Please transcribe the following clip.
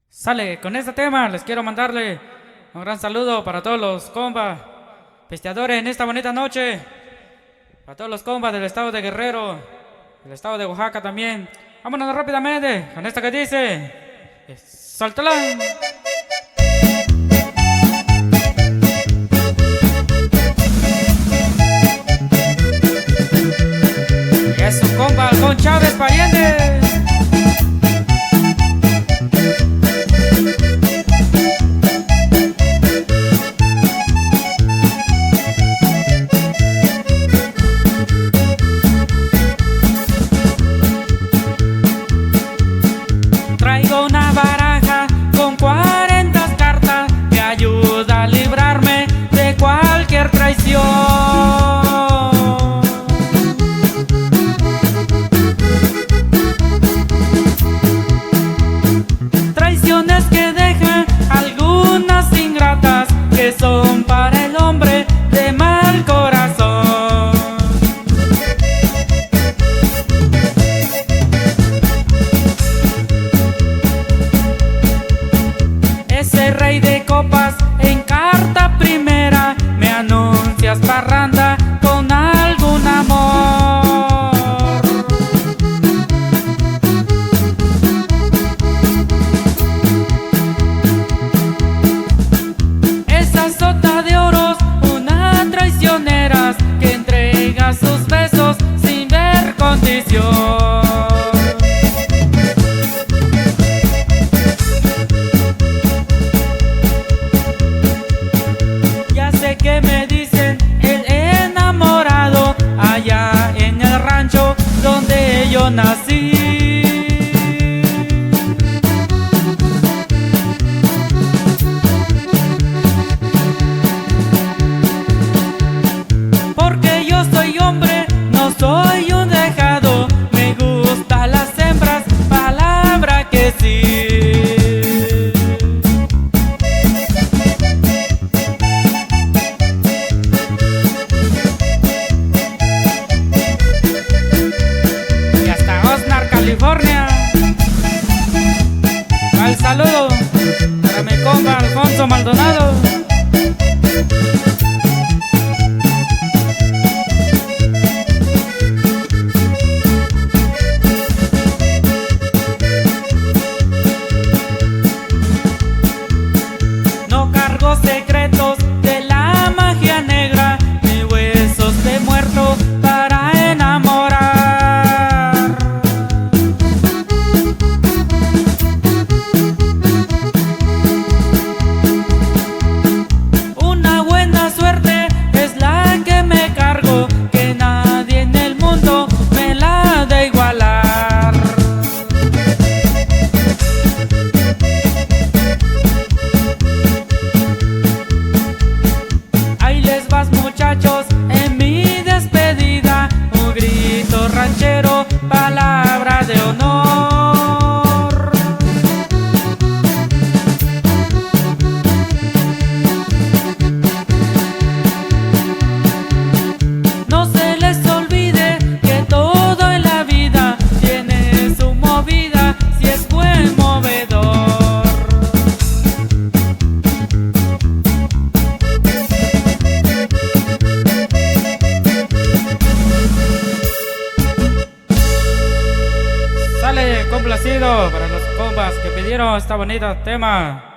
Sale, con este tema les quiero mandarle un gran saludo para todos los compas pisteadores en esta bonita noche. Para todos los compas del estado de Guerrero, del estado de Oaxaca también. Vámonos rápidamente con esta que dice: ¡Sáltala! Y es su compa Alcón Chávez, parientes. Traigo una baraja con 40 cartas que ayuda a librarme de cualquier traición. Traiciones que dejan algunas ingratas que son para el hombre de mal corazón. Ese rey de copas en carta primera me anuncias parranda con algún amor. Esa sota de oros, una traicionera que entrega sus besos sin ver condición. Que me dicen el enamorado allá en el rancho donde yo nací. Porque yo soy hombre, no soy un dejado, me gustan las hembras, palabra que sí. California. Al saludo para mi compa Alfonso Maldonado. No cargo secretos de la magia negra, ni huesos de muerto para enamorar. Muchachos, en mi despedida, un grito ranchero, palabra de honor. No se les olvide que todo en la vida tiene su movida si es buen movedor. Sale, complacido para los compas que pidieron esta bonita tema.